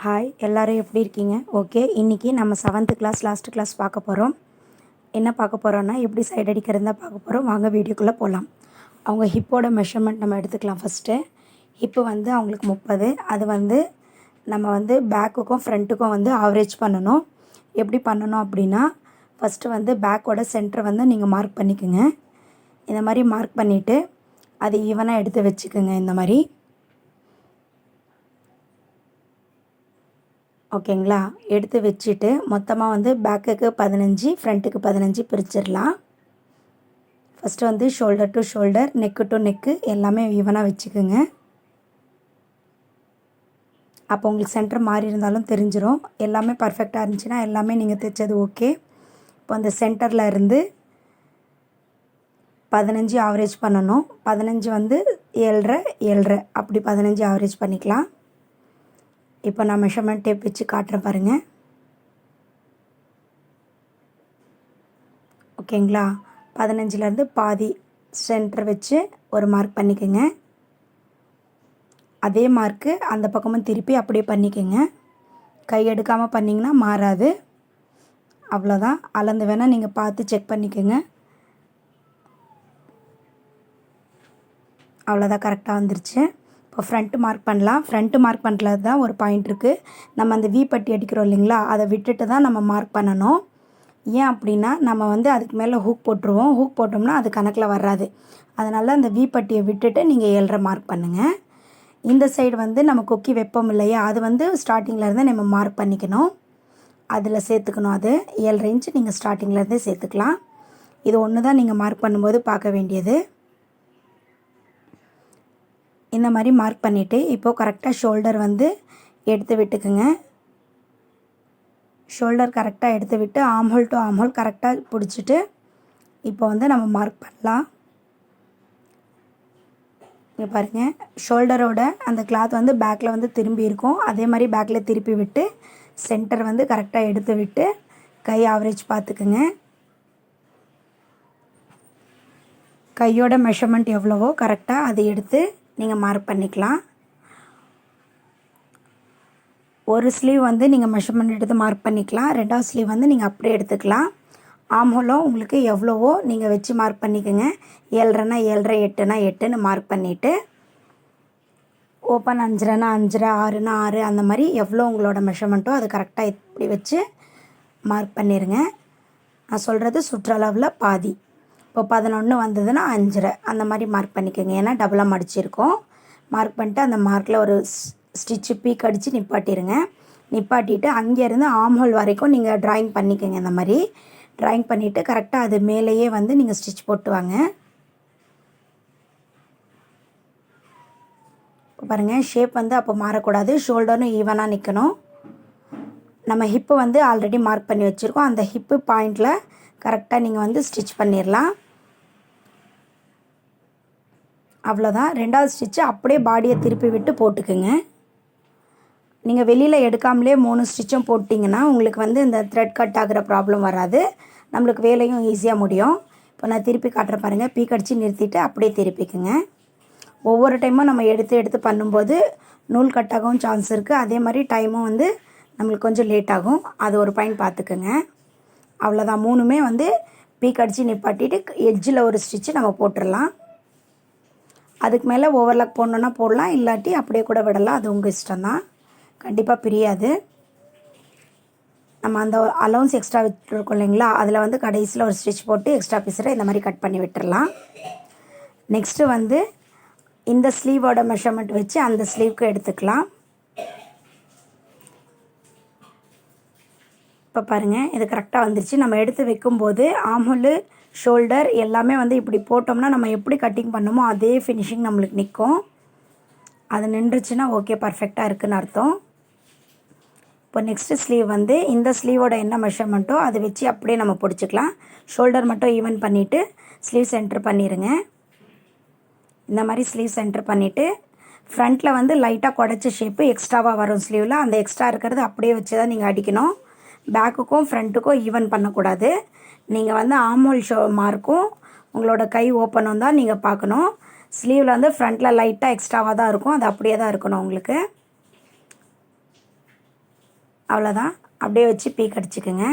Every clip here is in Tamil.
ஹாய் எல்லோரும் எப்படி இருக்கீங்க? ஓகே, இன்றைக்கி நம்ம 7th கிளாஸ் லாஸ்ட் கிளாஸ் பார்க்க போகிறோம். என்ன பார்க்க போகிறோன்னா எப்படி சைடு அடிக்கிறதா பார்க்க போகிறோம். வாங்க வீடியோக்குள்ளே போகலாம். அவங்க ஹிப்போட மெஷர்மெண்ட் நம்ம எடுத்துக்கலாம். ஃபஸ்ட்டு ஹிப்பு வந்து அவங்களுக்கு 30. அது வந்து நம்ம வந்து பேக்குக்கும் ஃப்ரண்ட்டுக்கும் வந்து ஆவரேஜ் பண்ணணும். எப்படி பண்ணணும் அப்படின்னா, ஃபஸ்ட்டு வந்து பேக்கோட சென்டரை வந்து நீங்கள் மார்க் பண்ணிக்கோங்க. இந்த மாதிரி மார்க் பண்ணிவிட்டு அது ஈவனாக எடுத்து வச்சுக்கோங்க. இந்த மாதிரி ஓகேங்களா? எடுத்து வச்சுட்டு மொத்தமாக வந்து பேக்குக்கு 15, ஃப்ரண்ட்டுக்கு 15 பிரிச்சிடலாம். ஃபஸ்ட்டு வந்து shoulder to shoulder, neck to neck எல்லாமே ஈவனாக வச்சுக்கோங்க. அப்போ உங்களுக்கு சென்டர் மாறி இருந்தாலும் தெரிஞ்சிடும். எல்லாமே பர்ஃபெக்டாக இருந்துச்சுன்னா எல்லாமே நீங்கள் தைச்சது ஓகே. இப்போ அந்த சென்டரில் இருந்து 15 ஆவரேஜ் பண்ணணும். 15 வந்து 7.5 அப்படி 15 ஆவரேஜ் பண்ணிக்கலாம். இப்போ நான் மெஷர்மெண்ட் டேப் வச்சு காட்டுறேன் பாருங்கள். ஓகேங்களா? 15லேருந்து பாதி சென்டர் வச்சு ஒரு மார்க் பண்ணிக்கோங்க. அதே மார்க்கு அந்த பக்கமும் திருப்பி அப்படியே பண்ணிக்கோங்க. கை எடுக்காமல் பண்ணிங்கன்னா மாறாது. அவ்வளோதான். அளந்து வேணால் நீங்கள் பார்த்து செக் பண்ணிக்கோங்க. அவ்வளோதான், கரெக்டாக வந்துருச்சு. இப்போ ஃப்ரண்ட்டு மார்க் பண்ணலாம். ஃப்ரண்ட்டு மார்க் பண்ணுறது தான் ஒரு பாயிண்ட் இருக்குது. நம்ம அந்த வி பட்டி அடிக்கிறோம் இல்லைங்களா, அதை விட்டுட்டு தான் நம்ம மார்க் பண்ணணும். ஏன் அப்படின்னா, நம்ம வந்து அதுக்கு மேலே ஹூக் போட்டுருவோம். ஹூக் போட்டோம்னா அது கணக்கில் வராது. அதனால் அந்த வி பட்டியை விட்டுட்டு நீங்கள் 7.5 மார்க் பண்ணுங்கள். இந்த சைடு வந்து நம்ம கொக்கி வைப்போம் இல்லையா, அது வந்து ஸ்டார்டிங்லேருந்து நம்ம மார்க் பண்ணிக்கணும். அதில் சேர்த்துக்கணும். அது 7.5 இன்ச்சு நீங்கள் ஸ்டார்டிங்லேருந்தே சேர்த்துக்கலாம். இது ஒன்று தான் நீங்கள் மார்க் பண்ணும்போது பார்க்க வேண்டியது. இந்த மாதிரி மார்க் பண்ணிவிட்டு இப்போது கரெக்டாக ஷோல்டர் வந்து எடுத்து விட்டுக்குங்க. ஷோல்டர் கரெக்டாக எடுத்து விட்டு ஆம்ஹோல் டு ஆம்ஹோல் கரெக்டாக பிடிச்சிட்டு இப்போ வந்து நம்ம மார்க் பண்ணலாம். இங்கே பாருங்கள், ஷோல்டரோட அந்த கிளாத் வந்து பேக்கில் வந்து திரும்பி இருக்கும். அதே மாதிரி பேக்கில் திருப்பி விட்டு சென்டர் வந்து கரெக்டாக எடுத்து விட்டு கை ஆவரேஜ் பார்த்துக்குங்க. கையோட மெஷர்மெண்ட் எவ்வளவோ கரெக்டாக அதை எடுத்து நீங்கள் மார்க் பண்ணிக்கலாம். ஒரு ஸ்லீவ் வந்து நீங்கள் மெஷர்மெண்ட் எடுத்து மார்க் பண்ணிக்கலாம். ரெண்டாவது ஸ்லீவ் வந்து நீங்கள் அப்படியே எடுத்துக்கலாம். ஆம்ஹோலும் உங்களுக்கு எவ்வளவோ நீங்கள் வச்சு மார்க் பண்ணிக்கோங்க. 7.5னா 7.5, 8னா 8ன்னு மார்க் பண்ணிவிட்டு ஓப்பன் 5.5னா 5.5, 6னா 6 அந்த மாதிரி எவ்வளோ உங்களோட மெஷர்மெண்ட்டோ அது கரெக்டாக இப்படி வச்சு மார்க் பண்ணிடுங்க. நான் சொல்கிறது சுற்றளவில் பாதி. இப்போ 11 வந்ததுன்னா 5.5 அந்த மாதிரி மார்க் பண்ணிக்கோங்க. ஏன்னா டபுளாக மடிச்சிருக்கோம். மார்க் பண்ணிட்டு அந்த மார்க்கில் ஒரு ஸ்டிச்சு பீக் அடித்து நிப்பாட்டிடுங்க. நிப்பாட்டிட்டு அங்கேருந்து ஆம்ஹோல் வரைக்கும் நீங்கள் ட்ராயிங் பண்ணிக்கோங்க. இந்த மாதிரி ட்ராயிங் பண்ணிவிட்டு கரெக்டாக அது மேலேயே வந்து நீங்கள் ஸ்டிச் போட்டு வாங்க. இப்போ பாருங்கள், ஷேப் வந்து அப்போ மாறக்கூடாது. ஷோல்டரும் ஈவனாக நிற்கணும். நம்ம ஹிப்பு வந்து ஆல்ரெடி மார்க் பண்ணி வச்சுருக்கோம். அந்த ஹிப்பு பாயிண்டில் கரெக்டாக நீங்கள் வந்து ஸ்டிச் பண்ணிடலாம். அவ்வளோதான். ரெண்டாவது ஸ்டிச்சு அப்படியே பாடியை திருப்பி விட்டு போட்டுக்குங்க. நீங்கள் வெளியில் எடுக்காமலே 3 ஸ்டிச்சும் போட்டிங்கன்னா உங்களுக்கு வந்து இந்த த்ரெட் கட் ஆகிற ப்ராப்ளம் வராது. நம்மளுக்கு வேலையும் ஈஸியாக முடியும். இப்போ நான் திருப்பி காட்டுறேன் பாருங்கள். பீக் அடித்து நிறுத்திட்டு அப்படியே திருப்பிக்குங்க. ஒவ்வொரு டைமும் நம்ம எடுத்து பண்ணும்போது நூல் கட் ஆகவும் சான்ஸ் இருக்குது. அதே மாதிரி டைமும் வந்து நம்மளுக்கு கொஞ்சம் லேட் ஆகும். அது ஒரு பாயிண்ட் பார்த்துக்குங்க. அவ்வளோதான். 3மே வந்து பீக் அடித்து நிப்பாட்டிட்டு எட்ஜில் ஒரு ஸ்டிச்சு நம்ம போட்டுடலாம். அதுக்கு மேலே ஓவர்லாக் போடணுன்னா போடலாம், இல்லாட்டி அப்படியே கூட விடலாம். அது உங்கள் இஷ்டம்தான். கண்டிப்பாக பிரியாது. நம்ம அந்த அலவுன்ஸ் எக்ஸ்ட்ரா விட்டுருக்கோம் இல்லைங்களா, அதில் வந்து கடைசியில் ஒரு ஸ்டிச் போட்டு எக்ஸ்ட்ரா பீஸரை இந்த மாதிரி கட் பண்ணி விட்டுடலாம். நெக்ஸ்ட்டு வந்து இந்த ஸ்லீவோட மெஷர்மெண்ட் வச்சு அந்த ஸ்லீவுக்கு எடுத்துக்கலாம். இப்போ பாருங்கள், இது கரெக்டாக வந்துருச்சு. நம்ம எடுத்து வைக்கும்போது ஆம்ஹோல் ஷோல்டர் எல்லாமே வந்து இப்படி போட்டோம்னா நம்ம எப்படி கட்டிங் பண்ணோமோ அதே ஃபினிஷிங் நம்மளுக்கு நிற்கும். அது நின்றுச்சுன்னா ஓகே, பர்ஃபெக்டாக இருக்குதுன்னு அர்த்தம். இப்போ நெக்ஸ்ட்டு ஸ்லீவ் வந்து இந்த ஸ்லீவோட என்ன மெஷர்மெண்ட்டோ அதை வச்சு அப்படியே நம்ம பிடிச்சிக்கலாம். ஷோல்டர் மட்டும் ஈவன் பண்ணிவிட்டு ஸ்லீவ் சென்டர் பண்ணிடுங்க. இந்த மாதிரி ஸ்லீவ் சென்டர் பண்ணிவிட்டு ஃப்ரண்ட்டில் வந்து லைட்டாக குடைச்ச ஷேப்பு எக்ஸ்ட்ராவாக வரும் ஸ்லீவில். அந்த எக்ஸ்ட்ரா இருக்கிறது அப்படியே வச்சு தான் நீங்கள் அடிக்கணும். பேக்குக்கும் ஃப்ரண்ட்டுக்கும் ஈவன் பண்ணக்கூடாது. நீங்கள் வந்து ஆம்ஹோல் மார்க்கும் உங்களோட கை ஓப்பனும் தான் நீங்கள் பார்க்கணும். ஸ்லீவில் வந்து ஃப்ரண்ட்டில் லைட்டாக எக்ஸ்ட்ராவாக தான் இருக்கும். அது அப்படியே தான் இருக்கணும் உங்களுக்கு. அவ்வளோதான். அப்படியே வச்சு பீக் அடிச்சுக்குங்க.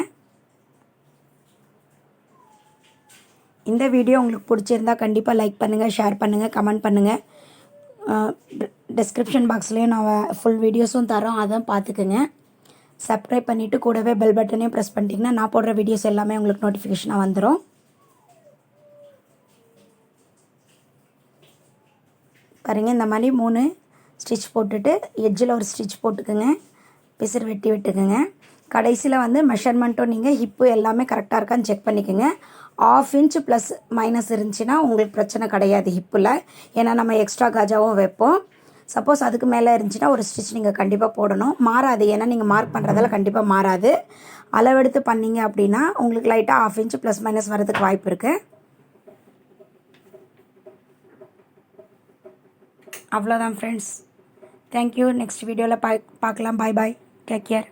இந்த வீடியோ உங்களுக்கு பிடிச்சிருந்தா கண்டிப்பாக லைக் பண்ணுங்கள், ஷேர் பண்ணுங்கள், கமெண்ட் பண்ணுங்கள். டிஸ்கிரிப்ஷன் பாக்ஸ்லேயும் நான் ஃபுல் வீடியோஸும் தரோம், அதான் பார்த்துக்குங்க. சப்ஸ்கிரைப் பண்ணிவிட்டு கூடவே பெல் பட்டனையும் ப்ரெஸ் பண்ணிட்டீங்கன்னா நான் போடுற வீடியோஸ் எல்லாமே உங்களுக்கு நோட்டிஃபிகேஷனாக வந்துடும். பாருங்கள், இந்த மாதிரி 3 ஸ்டிச் போட்டுட்டு எட்ஜில் ஒரு ஸ்டிச் போட்டுக்குங்க. பிசுறு வெட்டி விட்டுக்குங்க. கடைசியில் வந்து மெஷர்மெண்ட்டும் நீங்கள் ஹிப்பு எல்லாமே கரெக்டாக இருக்கான்னு செக் பண்ணிக்கோங்க. 1/2 இன்ச் ப்ளஸ் மைனஸ் இருந்துச்சுன்னா உங்களுக்கு பிரச்சனை கிடையாது ஹிப்பில். ஏன்னா நம்ம எக்ஸ்ட்ரா காஜாவும் வைப்போம். சப்போஸ் அதுக்கு மேலே இருந்துச்சுன்னா ஒரு ஸ்டிச் நீங்கள் கண்டிப்பாக போடணும். மாறாது, ஏன்னா நீங்கள் மார்க் பண்ணுறதால கண்டிப்பாக மாறாது. அளவெடுத்து பண்ணிங்க அப்படின்னா உங்களுக்கு லைட்டாக 1/2 இன்ச் ப்ளஸ் மைனஸ் வரதுக்கு வாய்ப்பு இருக்குது. அவ்வளோதான் ஃப்ரெண்ட்ஸ். தேங்க்யூ. நெக்ஸ்ட் வீடியோவில் பார்க்கலாம். Bye bye. Take care.